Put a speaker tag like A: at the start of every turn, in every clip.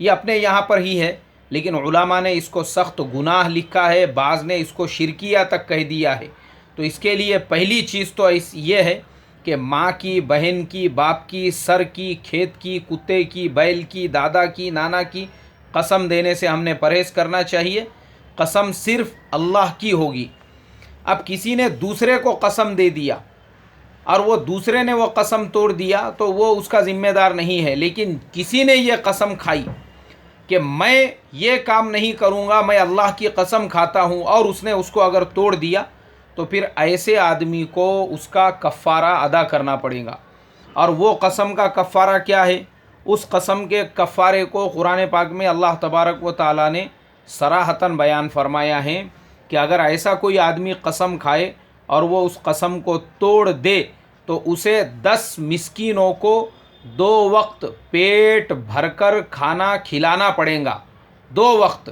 A: یہ اپنے یہاں پر ہی ہے، لیکن علماء نے اس کو سخت گناہ لکھا ہے، بعض نے اس کو شرکیہ تک کہہ دیا ہے۔ تو اس کے لیے پہلی چیز تو یہ ہے کہ ماں کی، بہن کی، باپ کی، سر کی، کھیت کی، کتے کی، بیل کی، دادا کی، نانا کی قسم دینے سے ہم نے پرہیز کرنا چاہیے۔ قسم صرف اللہ کی ہوگی۔ اب کسی نے دوسرے کو قسم دے دیا اور وہ دوسرے نے وہ قسم توڑ دیا تو وہ اس کا ذمہ دار نہیں ہے، لیکن کسی نے یہ قسم کھائی کہ میں یہ کام نہیں کروں گا، میں اللہ کی قسم کھاتا ہوں، اور اس نے اس کو اگر توڑ دیا تو پھر ایسے آدمی کو اس کا کفارہ ادا کرنا پڑے گا۔ اور وہ قسم کا کفارہ کیا ہے؟ اس قسم کے کفارے کو قرآن پاک میں اللہ تبارک و تعالیٰ نے صراحتاً بیان فرمایا ہے کہ اگر ایسا کوئی آدمی قسم کھائے اور وہ اس قسم کو توڑ دے تو اسے 10 مسکینوں کو 2 وقت پیٹ بھر کر کھانا کھلانا پڑے گا۔ 2 وقت۔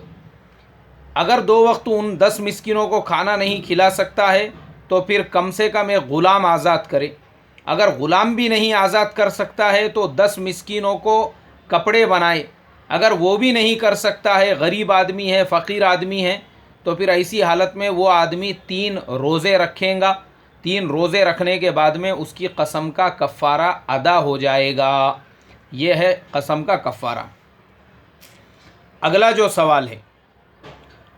A: اگر 2 وقت ان 10 مسکینوں کو کھانا نہیں کھلا سکتا ہے تو پھر کم سے کم ایک غلام آزاد کرے۔ اگر غلام بھی نہیں آزاد کر سکتا ہے تو 10 مسکینوں کو کپڑے بنائے۔ اگر وہ بھی نہیں کر سکتا ہے، غریب آدمی ہے، فقیر آدمی ہے، تو پھر ایسی حالت میں وہ آدمی 3 روزے رکھیں گا۔ 3 روزے رکھنے کے بعد میں اس کی قسم کا کفارہ ادا ہو جائے گا۔ یہ ہے قسم کا کفارہ۔ اگلا جو سوال ہے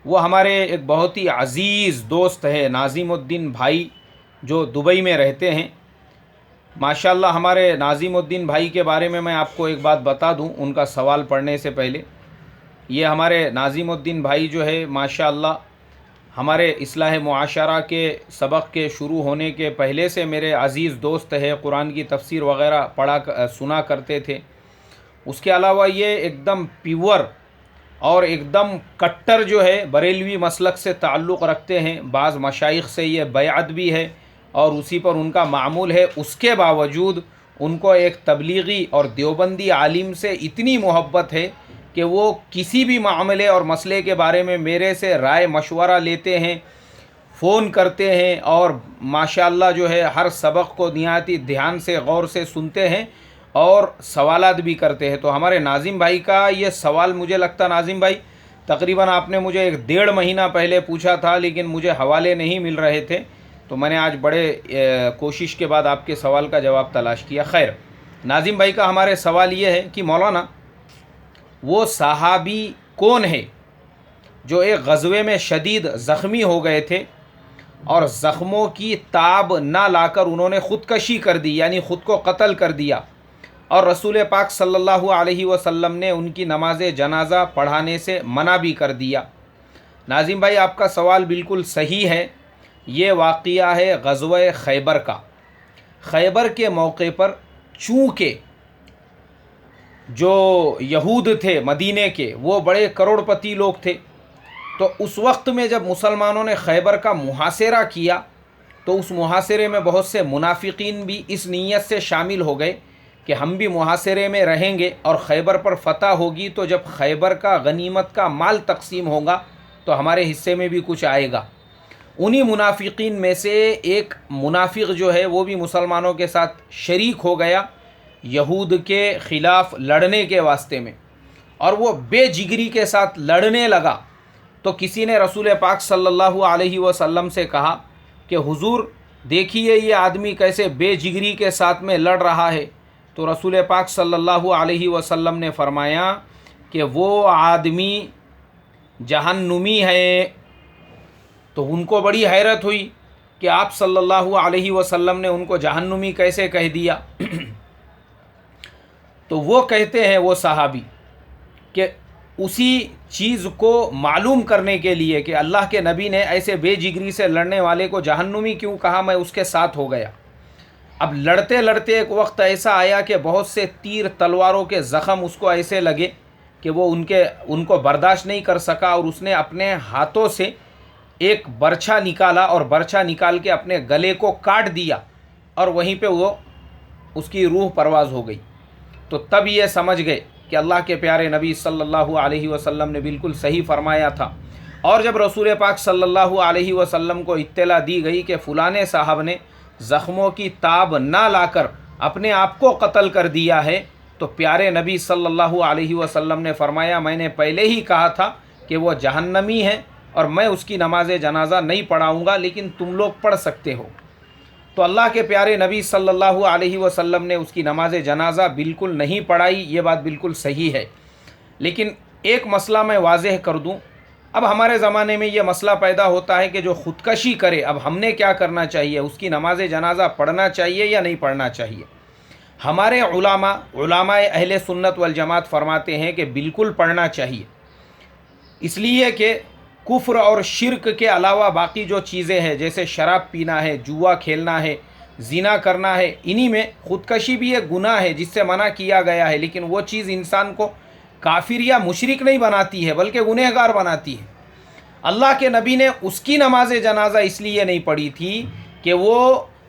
A: وہ ہمارے ایک بہت ہی عزیز دوست ہے ناظم الدین بھائی، جو دبئی میں رہتے ہیں۔ ماشاءاللہ ہمارے ناظم الدین بھائی کے بارے میں آپ کو ایک بات بتا دوں ان کا سوال پڑھنے سے پہلے۔ یہ ہمارے ناظم الدین بھائی جو ہے ماشاءاللہ ہمارے اصلاح معاشرہ کے سبق کے شروع ہونے کے پہلے سے میرے عزیز دوست ہے، قرآن کی تفسیر وغیرہ سنا کرتے تھے۔ اس کے علاوہ یہ ایک دم پیور اور ایک دم کٹر جو ہے بریلوی مسلک سے تعلق رکھتے ہیں۔ بعض مشائخ سے یہ بیعت بھی ہے اور اسی پر ان کا معمول ہے۔ اس کے باوجود ان کو ایک تبلیغی اور دیوبندی عالم سے اتنی محبت ہے کہ وہ کسی بھی معاملے اور مسئلے کے بارے میں میرے سے رائے مشورہ لیتے ہیں، فون کرتے ہیں، اور ماشاءاللہ جو ہے ہر سبق کو نہایت دھیان سے غور سے سنتے ہیں اور سوالات بھی کرتے ہیں۔ تو ہمارے ناظم بھائی کا یہ سوال مجھے لگتا ناظم بھائی تقریباً آپ نے مجھے 1.5 مہینہ پہلے پوچھا تھا، لیکن مجھے حوالے نہیں مل رہے تھے، تو میں نے آج بڑے کوشش کے بعد آپ کے سوال کا جواب تلاش کیا۔ خیر، ناظم بھائی کا ہمارے سوال یہ ہے کہ مولانا وہ صحابی کون ہے جو ایک غزوے میں شدید زخمی ہو گئے تھے اور زخموں کی تاب نہ لا کر انہوں نے خودکشی کر دی، یعنی خود کو قتل کر دیا، اور رسول پاک صلی اللہ علیہ وسلم نے ان کی نماز جنازہ پڑھانے سے منع بھی کر دیا؟ ناظم بھائی آپ کا سوال بالکل صحیح ہے۔ یہ واقعہ ہے غزوہ خیبر کا۔ خیبر کے موقع پر چونکہ جو یہود تھے مدینے کے وہ بڑے کروڑ پتی لوگ تھے، تو اس وقت میں جب مسلمانوں نے خیبر کا محاصرہ کیا تو اس محاصرے میں بہت سے منافقین بھی اس نیت سے شامل ہو گئے کہ ہم بھی محاصرے میں رہیں گے اور خیبر پر فتح ہوگی تو جب خیبر کا غنیمت کا مال تقسیم ہوگا تو ہمارے حصے میں بھی کچھ آئے گا۔ انہی منافقین میں سے ایک منافق جو ہے وہ بھی مسلمانوں کے ساتھ شریک ہو گیا یہود کے خلاف لڑنے کے واسطے میں، اور وہ بے جگری کے ساتھ لڑنے لگا۔ تو کسی نے رسول پاک صلی اللہ علیہ وسلم سے کہا کہ حضور دیکھیے یہ آدمی کیسے بے جگری کے ساتھ میں لڑ رہا ہے۔ تو رسول پاک صلی اللہ علیہ وسلم نے فرمایا کہ وہ آدمی جہنمی ہے۔ تو ان کو بڑی حیرت ہوئی کہ آپ صلی اللہ علیہ وسلم نے ان کو جہنمی کیسے کہہ دیا؟ تو وہ کہتے ہیں وہ صحابی کہ اسی چیز کو معلوم کرنے کے لیے کہ اللہ کے نبی نے ایسے بے جگری سے لڑنے والے کو جہنمی کیوں کہا، میں اس کے ساتھ ہو گیا۔ اب لڑتے لڑتے ایک وقت ایسا آیا کہ بہت سے تیر تلواروں کے زخم اس کو ایسے لگے کہ وہ ان کو برداشت نہیں کر سکا، اور اس نے اپنے ہاتھوں سے ایک برچھا نکالا اور برچھا نکال کے اپنے گلے کو کاٹ دیا، اور وہیں پہ وہ اس کی روح پرواز ہو گئی۔ تو تب یہ سمجھ گئے کہ اللہ کے پیارے نبی صلی اللہ علیہ وسلم نے بالکل صحیح فرمایا تھا۔ اور جب رسول پاک صلی اللہ علیہ وسلم کو اطلاع دی گئی کہ فلانے صاحب نے زخموں کی تاب نہ لا کر اپنے آپ کو قتل کر دیا ہے، تو پیارے نبی صلی اللہ علیہ وسلم نے فرمایا میں نے پہلے ہی کہا تھا کہ وہ جہنمی ہے اور میں اس کی نماز جنازہ نہیں پڑھاؤں گا، لیکن تم لوگ پڑھ سکتے ہو۔ تو اللہ کے پیارے نبی صلی اللہ علیہ وسلم نے اس کی نماز جنازہ بالکل نہیں پڑھائی، یہ بات بالکل صحیح ہے۔ لیکن ایک مسئلہ میں واضح کر دوں، اب ہمارے زمانے میں یہ مسئلہ پیدا ہوتا ہے کہ جو خودکشی کرے، اب ہم نے کیا کرنا چاہیے؟ اس کی نماز جنازہ پڑھنا چاہیے یا نہیں پڑھنا چاہیے؟ ہمارے علماء اہل سنت والجماعت فرماتے ہیں کہ بالکل پڑھنا چاہیے، اس لیے کہ کفر اور شرک کے علاوہ باقی جو چیزیں ہیں جیسے شراب پینا ہے، جوا کھیلنا ہے، زنا کرنا ہے، انہی میں خودکشی بھی ایک گناہ ہے جس سے منع کیا گیا ہے، لیکن وہ چیز انسان کو کافر یا مشرک نہیں بناتی ہے بلکہ گنہگار بناتی ہے۔ اللہ کے نبی نے اس کی نماز جنازہ اس لیے نہیں پڑھی تھی کہ وہ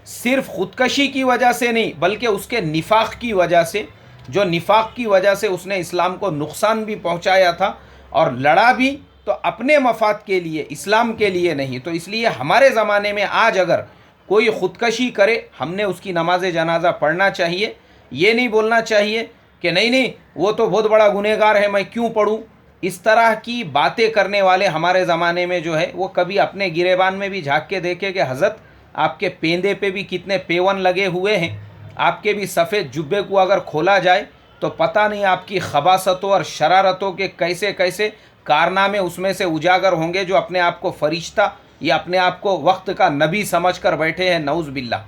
A: صرف خودکشی کی وجہ سے نہیں بلکہ اس کے نفاق کی وجہ سے، جو نفاق کی وجہ سے اس نے اسلام کو نقصان بھی پہنچایا تھا اور لڑا بھی تو اپنے مفاد کے لیے، اسلام کے لیے نہیں۔ تو اس لیے ہمارے زمانے میں آج اگر کوئی خودکشی کرے، ہم نے اس کی نماز جنازہ پڑھنا چاہیے، یہ نہیں بولنا چاہیے کہ نہیں وہ تو بہت بڑا گنہگار ہے میں کیوں پڑھوں۔ اس طرح کی باتیں کرنے والے ہمارے زمانے میں جو ہے وہ کبھی اپنے گریبان میں بھی جھانک کے دیکھے کہ حضرت آپ کے پیندے پہ بھی کتنے پیون لگے ہوئے ہیں، آپ کے بھی سفید جبے کو اگر کھولا جائے تو پتہ نہیں آپ کی خباثتوں اور شرارتوں کے کیسے کیسے کارنامے اس میں سے اجاگر ہوں گے، جو اپنے آپ کو فرشتہ یا اپنے آپ کو وقت کا نبی سمجھ کر بیٹھے ہیں، نعوذ باللہ۔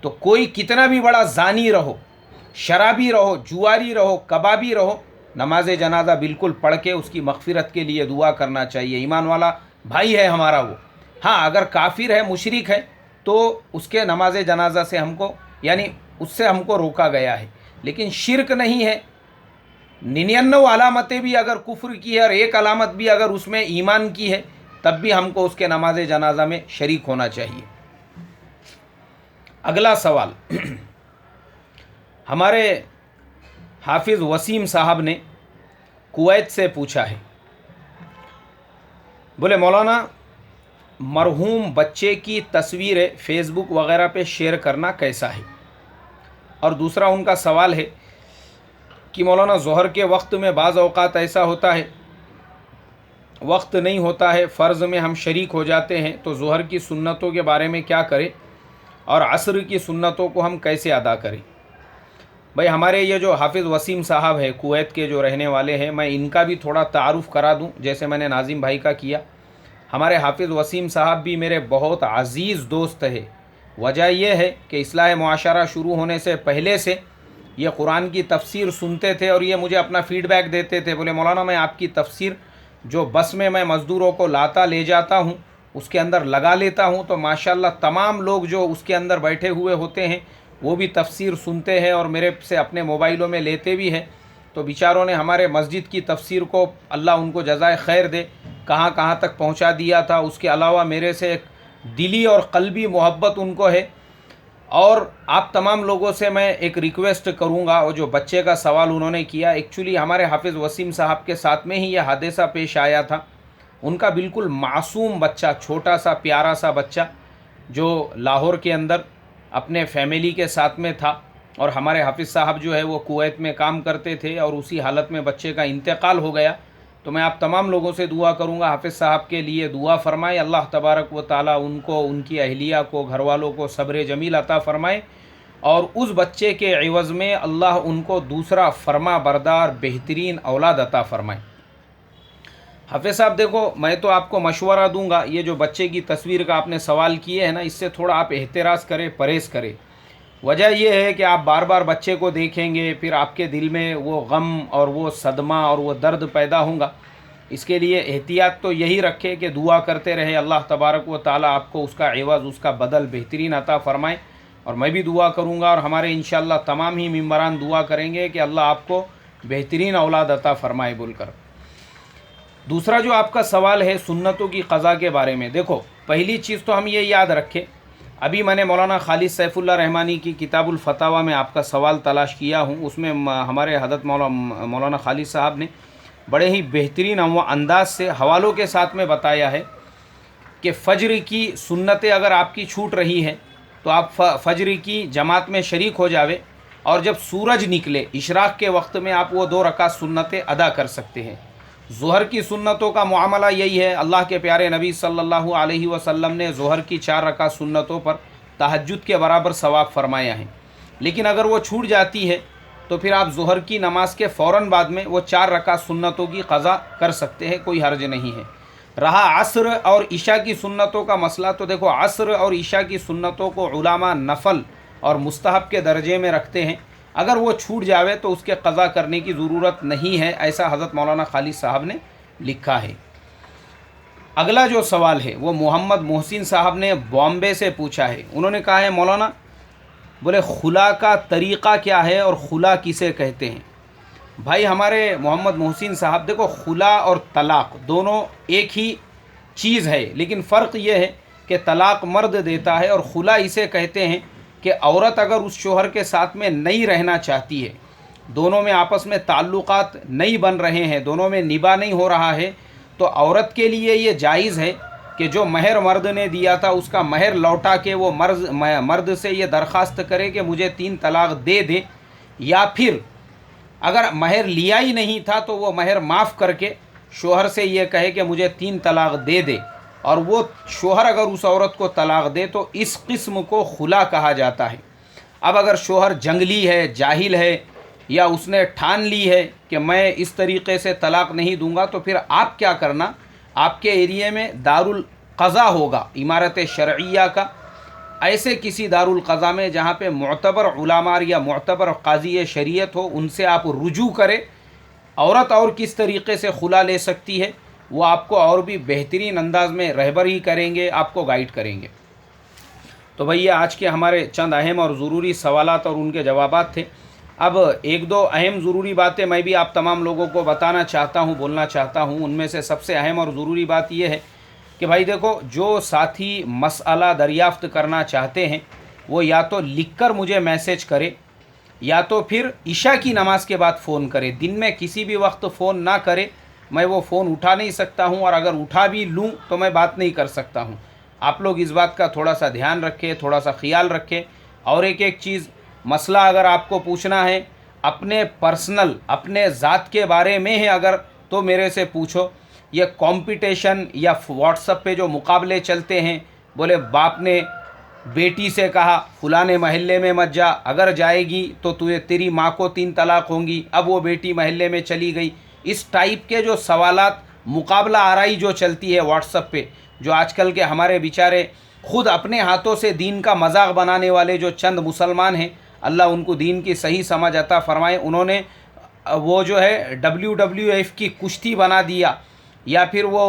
A: تو کوئی کتنا بھی بڑا زانی رہو، شرابی رہو، جواری رہو، کبابی رہو، نماز جنازہ بالکل پڑھ کے اس کی مغفرت کے لیے دعا کرنا چاہیے۔ ایمان والا بھائی ہے ہمارا وہ، ہاں اگر کافر ہے، مشرک ہے تو اس کے نماز جنازہ سے ہم کو یعنی اس سے ہم کو روکا گیا ہے، لیکن شرک نہیں ہے، 99 علامتیں بھی اگر کفر کی ہے اور ایک علامت بھی اگر اس میں ایمان کی ہے تب بھی ہم کو اس کے نماز جنازہ میں شریک ہونا چاہیے۔ اگلا سوال ہمارے حافظ وسیم صاحب نے کویت سے پوچھا ہے، بولے مولانا مرحوم بچے کی تصویریں فیس بک وغیرہ پہ شیئر کرنا کیسا ہے؟ اور دوسرا ان کا سوال ہے کہ مولانا ظہر کے وقت میں بعض اوقات ایسا ہوتا ہے وقت نہیں ہوتا ہے، فرض میں ہم شریک ہو جاتے ہیں، تو ظہر کی سنتوں کے بارے میں کیا کریں اور عصر کی سنتوں کو ہم کیسے ادا کریں؟ بھائی ہمارے یہ جو حافظ وسیم صاحب ہے کویت کے جو رہنے والے ہیں، میں ان کا بھی تھوڑا تعارف کرا دوں جیسے میں نے ناظم بھائی کا کیا۔ ہمارے حافظ وسیم صاحب بھی میرے بہت عزیز دوست ہے۔ وجہ یہ ہے کہ اصلاح معاشرہ شروع ہونے سے پہلے سے یہ قرآن کی تفسیر سنتے تھے اور یہ مجھے اپنا فیڈ بیک دیتے تھے، بولے مولانا میں آپ کی تفسیر جو بس میں مزدوروں کو لاتا لے جاتا ہوں اس کے اندر لگا لیتا ہوں تو ماشاءاللہ تمام لوگ جو اس کے اندر بیٹھے ہوئے ہوتے ہیں وہ بھی تفسیر سنتے ہیں اور میرے سے اپنے موبائلوں میں لیتے بھی ہیں۔ تو بیچاروں نے ہمارے مسجد کی تفسیر کو اللہ ان کو جزائے خیر دے کہاں کہاں تک پہنچا دیا تھا۔ اس کے علاوہ میرے سے ایک دلی اور قلبی محبت ان کو ہے۔ اور آپ تمام لوگوں سے میں ایک ریکویسٹ کروں گا، وہ جو بچے کا سوال انہوں نے کیا، ایکچولی ہمارے حافظ وسیم صاحب کے ساتھ میں ہی یہ حادثہ پیش آیا تھا۔ ان کا بالکل معصوم بچہ، چھوٹا سا پیارا سا بچہ جو لاہور کے اندر اپنے فیملی کے ساتھ میں تھا، اور ہمارے حافظ صاحب جو ہے وہ کویت میں کام کرتے تھے اور اسی حالت میں بچے کا انتقال ہو گیا۔ تو میں آپ تمام لوگوں سے دعا کروں گا حافظ صاحب کے لیے دعا فرمائے، اللہ تبارک و تعالیٰ ان کو، ان کی اہلیہ کو، گھر والوں کو صبر جمیل عطا فرمائے، اور اس بچے کے عوض میں اللہ ان کو دوسرا فرما بردار بہترین اولاد عطا فرمائے۔ حافظ صاحب دیکھو، میں تو آپ کو مشورہ دوں گا، یہ جو بچے کی تصویر کا آپ نے سوال کیے ہے نا، اس سے تھوڑا آپ احتراز کریں، پرہیز کریں۔ وجہ یہ ہے کہ آپ بار بار بچے کو دیکھیں گے، پھر آپ کے دل میں وہ غم اور وہ صدمہ اور وہ درد پیدا ہوگا۔ اس کے لیے احتیاط تو یہی رکھے کہ دعا کرتے رہے، اللہ تبارک و تعالیٰ آپ کو اس کا عوض، اس کا بدل بہترین عطا فرمائے، اور میں بھی دعا کروں گا اور ہمارے انشاءاللہ تمام ہی ممبران دعا کریں گے کہ اللہ آپ کو بہترین اولاد عطا فرمائے بول کر۔ دوسرا جو آپ کا سوال ہے سنتوں کی قضا کے بارے میں، دیکھو پہلی چیز تو ہم یہ یاد رکھیں، ابھی میں نے مولانا خالد سیف اللہ رحمانی کی کتاب الفتاویٰ میں آپ کا سوال تلاش کیا ہوں، اس میں ہمارے حضرت مولانا خالد صاحب نے بڑے ہی بہترین انداز سے حوالوں کے ساتھ میں بتایا ہے کہ فجر کی سنتیں اگر آپ کی چھوٹ رہی ہے تو آپ فجر کی جماعت میں شریک ہو جاوے، اور جب سورج نکلے اشراق کے وقت میں آپ وہ 2 رکعت سنتیں ادا کر سکتے ہیں۔ ظہر کی سنتوں کا معاملہ یہی ہے، اللہ کے پیارے نبی صلی اللہ علیہ وسلم نے ظہر کی 4 رکعت سنتوں پر تہجد کے برابر ثواب فرمایا ہے، لیکن اگر وہ چھوٹ جاتی ہے تو پھر آپ ظہر کی نماز کے فوراً بعد میں وہ 4 رکعت سنتوں کی قضا کر سکتے ہیں، کوئی حرج نہیں ہے۔ رہا عصر اور عشاء کی سنتوں کا مسئلہ، تو دیکھو عصر اور عشاء کی سنتوں کو علماء نفل اور مستحب کے درجے میں رکھتے ہیں، اگر وہ چھوٹ جاوے تو اس کے قضا کرنے کی ضرورت نہیں ہے، ایسا حضرت مولانا خالد صاحب نے لکھا ہے۔ اگلا جو سوال ہے وہ محمد محسن صاحب نے بامبے سے پوچھا ہے، انہوں نے کہا ہے مولانا بولے خلا کا طریقہ کیا ہے اور خلا کسے کہتے ہیں؟ بھائی ہمارے محمد محسن صاحب، دیکھو خلا اور طلاق دونوں ایک ہی چیز ہے، لیکن فرق یہ ہے کہ طلاق مرد دیتا ہے اور خلا اسے کہتے ہیں کہ عورت اگر اس شوہر کے ساتھ میں نہیں رہنا چاہتی ہے، دونوں میں آپس میں تعلقات نہیں بن رہے ہیں، دونوں میں نباہ نہیں ہو رہا ہے، تو عورت کے لیے یہ جائز ہے کہ جو مہر مرد نے دیا تھا اس کا مہر لوٹا کے وہ مرد سے یہ درخواست کرے کہ مجھے 3 طلاق دے دے، یا پھر اگر مہر لیا ہی نہیں تھا تو وہ مہر معاف کر کے شوہر سے یہ کہے کہ مجھے 3 طلاق دے دے، اور وہ شوہر اگر اس عورت کو طلاق دے تو اس قسم کو خلا کہا جاتا ہے۔ اب اگر شوہر جنگلی ہے، جاہل ہے، یا اس نے ٹھان لی ہے کہ میں اس طریقے سے طلاق نہیں دوں گا، تو پھر آپ کیا کرنا، آپ کے ایریے میں دارالقضاء ہوگا عمارت شرعیہ کا، ایسے کسی دارالقضاء میں جہاں پہ معتبر علماء یا معتبر قاضی شریعت ہو، ان سے آپ رجوع کریں۔ عورت اور کس طریقے سے خلا لے سکتی ہے وہ آپ کو اور بھی بہترین انداز میں رہبری کریں گے، آپ کو گائیڈ کریں گے۔ تو بھیا آج کے ہمارے چند اہم اور ضروری سوالات اور ان کے جوابات تھے۔ اب 1-2 اہم ضروری باتیں میں بھی آپ تمام لوگوں کو بتانا چاہتا ہوں، بولنا چاہتا ہوں۔ ان میں سے سب سے اہم اور ضروری بات یہ ہے کہ بھائی دیکھو، جو ساتھی مسئلہ دریافت کرنا چاہتے ہیں وہ یا تو لکھ کر مجھے میسج کرے، یا تو پھر عشاء کی نماز کے بعد فون کرے۔ دن میں کسی بھی وقت فون نہ کرے، میں وہ فون اٹھا نہیں سکتا ہوں، اور اگر اٹھا بھی لوں تو میں بات نہیں کر سکتا ہوں۔ آپ لوگ اس بات کا تھوڑا سا دھیان رکھیں، تھوڑا سا خیال رکھیں۔ اور ایک چیز، مسئلہ اگر آپ کو پوچھنا ہے اپنے پرسنل، اپنے ذات کے بارے میں ہے اگر، تو میرے سے پوچھو۔ یہ کمپٹیشن یا واٹس ایپ پہ جو مقابلے چلتے ہیں، بولے باپ نے بیٹی سے کہا فلانے محلے میں مت جا، اگر جائے گی تو تیری ماں کو 3 طلاق ہوں گی، اب وہ بیٹی محلے میں چلی گئی، اس ٹائپ کے جو سوالات، مقابلہ آرائی جو چلتی ہے واٹس ایپ پہ، جو آج کل کے ہمارے بیچارے خود اپنے ہاتھوں سے دین کا مذاق بنانے والے جو چند مسلمان ہیں، اللہ ان کو دین کی صحیح سمجھ عطا فرمائے، انہوں نے وہ جو ہے WWF کی کشتی بنا دیا، یا پھر وہ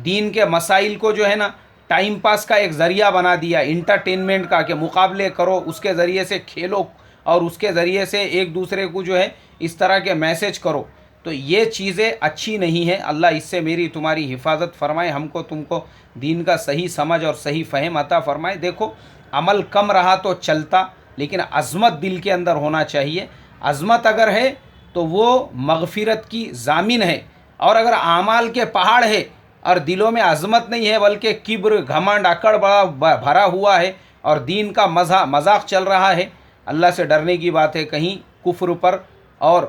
A: دین کے مسائل کو جو ہے نا ٹائم پاس کا ایک ذریعہ بنا دیا، انٹرٹینمنٹ کا، کہ مقابلے کرو، اس کے ذریعے سے کھیلو، اور اس کے ذریعے سے ایک دوسرے کو جو ہے اس طرح کے میسج کرو۔ تو یہ چیزیں اچھی نہیں ہیں، اللہ اس سے میری تمہاری حفاظت فرمائے، ہم کو تم کو دین کا صحیح سمجھ اور صحیح فہم عطا فرمائے۔ دیکھو، عمل کم رہا تو چلتا، لیکن عظمت دل کے اندر ہونا چاہیے۔ عظمت اگر ہے تو وہ مغفرت کی ضامن ہے، اور اگر اعمال کے پہاڑ ہے اور دلوں میں عظمت نہیں ہے بلکہ کبر، گھمنڈ، اکڑ بڑا بھرا ہوا ہے اور دین کا مذاق چل رہا ہے، اللہ سے ڈرنے کی بات ہے، کہیں کفر پر اور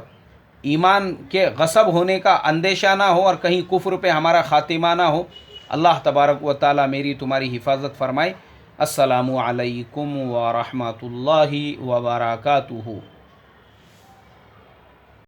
A: ایمان کے غصب ہونے کا اندیشہ نہ ہو، اور کہیں کفر پہ ہمارا خاتمہ نہ ہو۔ اللہ تبارک و تعالی میری تمہاری حفاظت فرمائے۔ السلام علیکم ورحمۃ اللہ وبرکاتہ۔